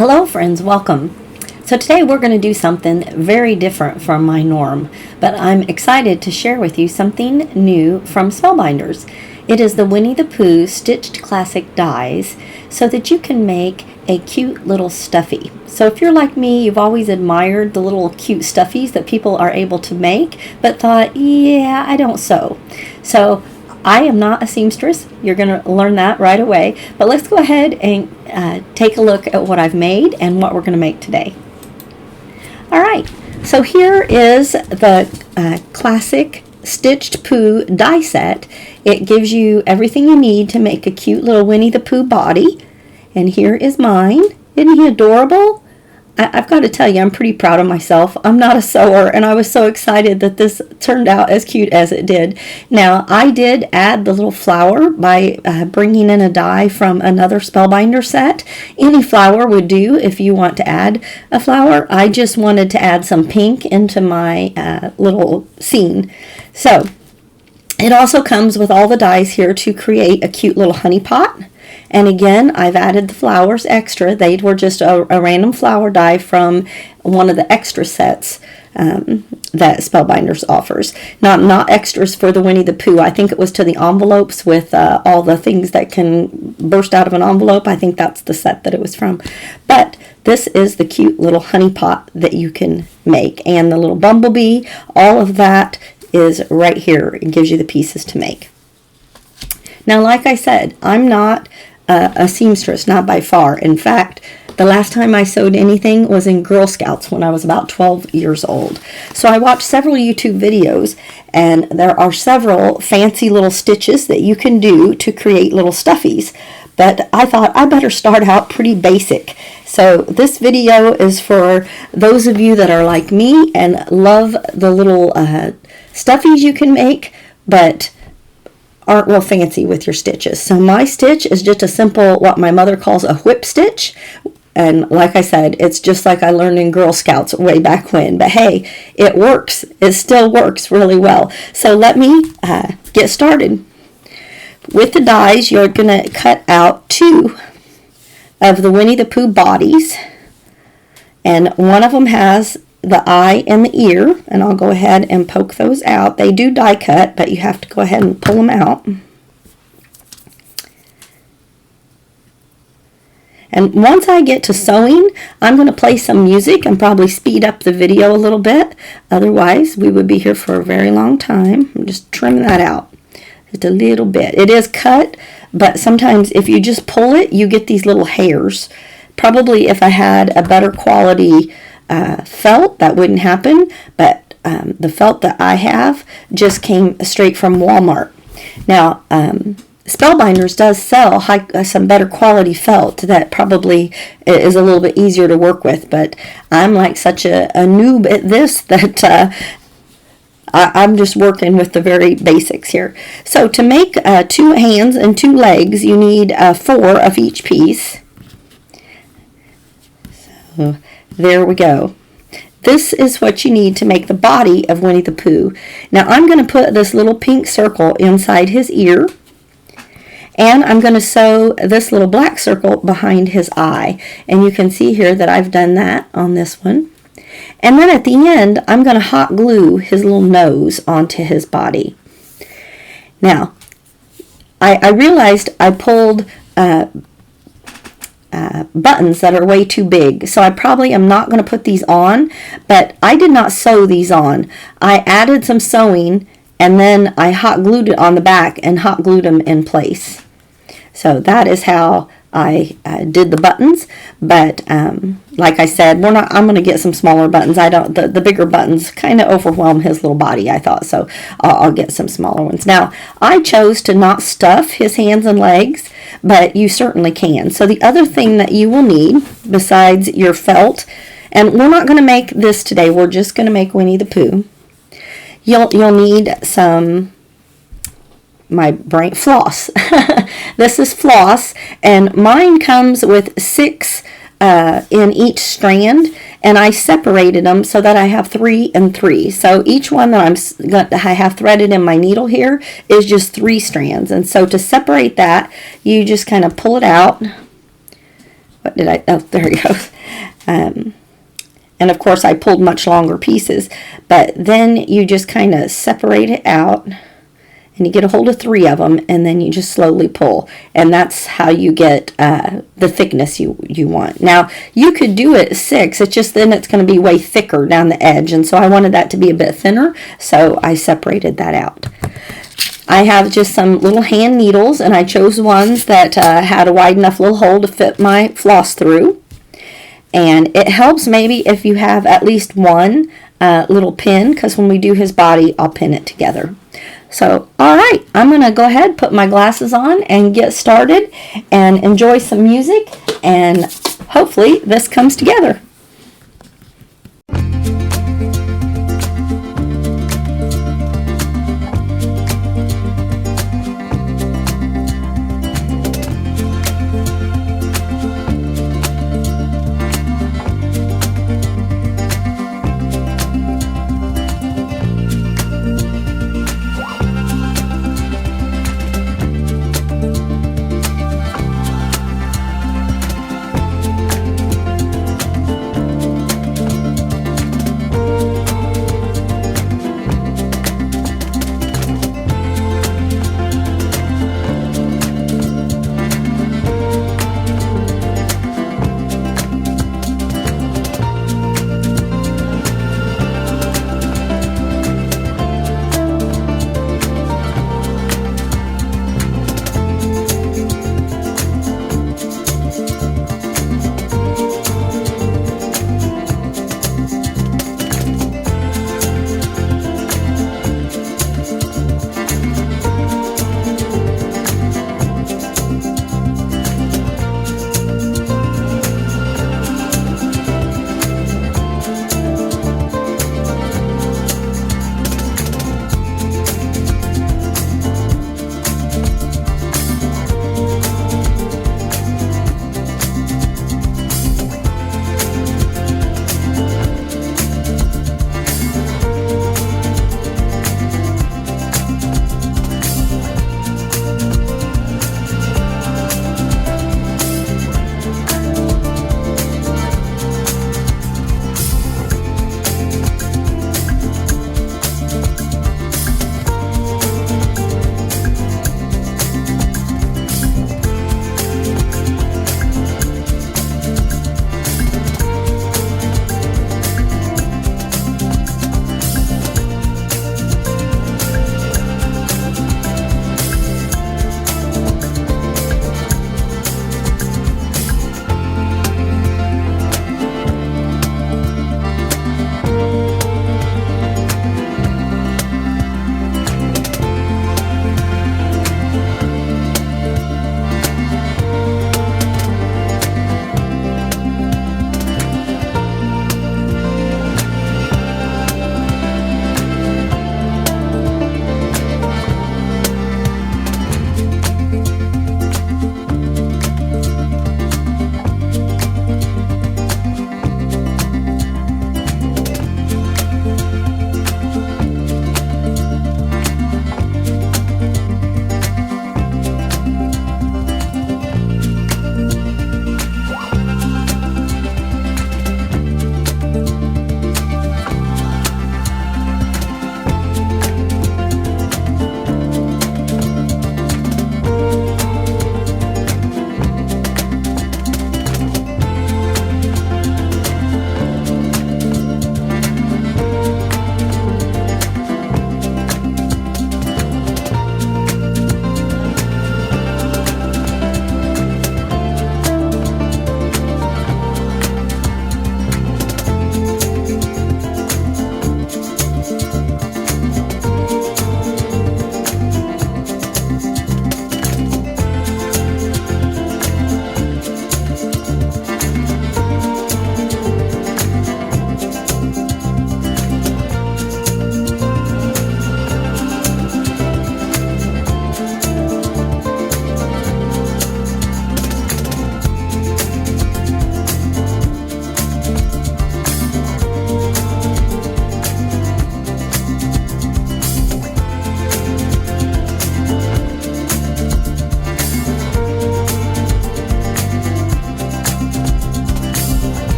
Hello friends, welcome. So today we're going to do something very different from my norm, but I'm excited to share with you something new from Spellbinders. It is the Winnie the Pooh Stitched Classic Dies so that you can make a cute little stuffy. So if you're like me, you've always admired the little cute stuffies that people are able to make, but thought, yeah, I don't sew. So I am not a seamstress. You're going to learn that right away. But let's go ahead and take a look at what I've made and what we're going to make today. All right, so here is the classic Stitched Pooh die set. It gives you everything you need to make a cute little Winnie the Pooh body. And here is mine. Isn't he adorable? I've got to tell you, I'm pretty proud of myself. I'm not a sewer, and I was so excited that this turned out as cute as it did. Now, I did add the little flower by bringing in a die from another Spellbinder set. Any flower would do if you want to add a flower. I just wanted to add some pink into my little scene. So, it also comes with all the dies here to create a cute little honey pot. And again, I've added the flowers extra. They were just a random flower die from one of the extra sets that Spellbinders offers. Not extras for the Winnie the Pooh. I think it was to the envelopes with all the things that can burst out of an envelope. I think that's the set that it was from. But this is the cute little honey pot that you can make. And the little bumblebee, all of that is right here. It gives you the pieces to make. Now, like I said, I'm not a seamstress, not by far. In fact, the last time I sewed anything was in Girl Scouts when I was about 12 years old. So I watched several YouTube videos, and there are several fancy little stitches that you can do to create little stuffies. But I thought I better start out pretty basic. So this video is for those of you that are like me and love the little stuffies you can make, but aren't real fancy with your stitches. So my stitch is just a simple, what my mother calls a whip stitch. And like I said, it's just like I learned in Girl Scouts way back when. But hey, it works. It still works really well. So let me get started. With the dies, you're going to cut out 2 of the Winnie the Pooh bodies. And one of them has the eye and the ear, and I'll go ahead and poke those out. They do die cut, but you have to go ahead and pull them out. And once I get to sewing, I'm going to play some music and probably speed up the video a little bit. Otherwise, we would be here for a very long time. I'm just trimming that out just a little bit. It is cut, but sometimes if you just pull it, you get these little hairs. Probably if I had a better quality felt, that wouldn't happen, but the felt that I have just came straight from Walmart. Now, Spellbinders does sell some better quality felt that probably is a little bit easier to work with, but I'm like such a noob at this that I'm just working with the very basics here. So to make 2 hands and 2 legs, you need 4 of each piece. So there we go. This is what you need to make the body of Winnie the Pooh. Now I'm going to put this little pink circle inside his ear. And I'm going to sew this little black circle behind his eye. And you can see here that I've done that on this one. And then at the end, I'm going to hot glue his little nose onto his body. Now, I realized I pulled buttons that are way too big, so I probably am not going to put these on, but I did not sew these on. I added some sewing and then I hot glued it on the back and hot glued them in place. So that is how I did the buttons, but like I said, I'm going to get some smaller buttons. The bigger buttons kind of overwhelm his little body, I thought, so I'll get some smaller ones. Now, I chose to not stuff his hands and legs, but you certainly can. So the other thing that you will need besides your felt, and we're not going to make this today, we're just going to make Winnie the Pooh. You'll need some floss. This is floss, and mine comes with 6 in each strand, and I separated them so that I have 3 and 3. So each one that I have threaded in my needle here is just 3 strands. And so to separate that, you just kind of pull it out what did I, oh, there it goes. And of course I pulled much longer pieces, but then you just kind of separate it out and you get a hold of 3 of them, and then you just slowly pull, and that's how you get the thickness you want. Now you could do it 6, it's just then it's going to be way thicker down the edge, and so I wanted that to be a bit thinner, so I separated that out. I have just some little hand needles, and I chose ones that had a wide enough little hole to fit my floss through. And it helps maybe if you have at least one little pin, because when we do his body, I'll pin it together. So, all right, I'm going to go ahead, put my glasses on, and get started and enjoy some music, and hopefully this comes together.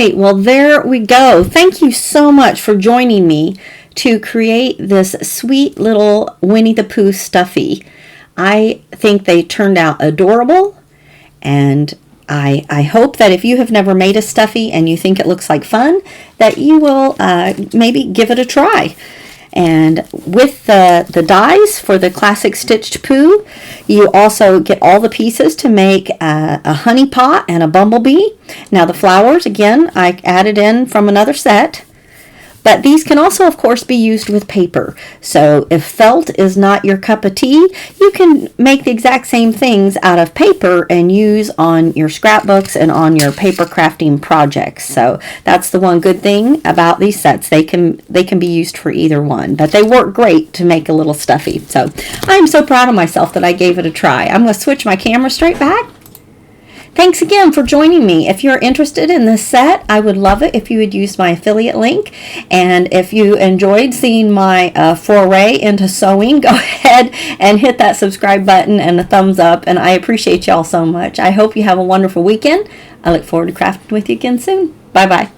right, well, there we go. Thank you so much for joining me to create this sweet little Winnie the Pooh Stuffie. I think they turned out adorable, and I hope that if you have never made a Stuffie and you think it looks like fun, that you will maybe give it a try. And with the dies for the classic Stitched Pooh, you also get all the pieces to make a honey pot and a bumblebee. Now the flowers, again, I added in from another set. But these can also, of course, be used with paper. So if felt is not your cup of tea, you can make the exact same things out of paper and use on your scrapbooks and on your paper crafting projects. So that's the one good thing about these sets. They can be used for either one, but they work great to make a little stuffy. So I'm so proud of myself that I gave it a try. I'm going to switch my camera straight back. Thanks again for joining me. If you're interested in this set, I would love it if you would use my affiliate link. And if you enjoyed seeing my foray into sewing, go ahead and hit that subscribe button and a thumbs up. And I appreciate y'all so much. I hope you have a wonderful weekend. I look forward to crafting with you again soon. Bye-bye.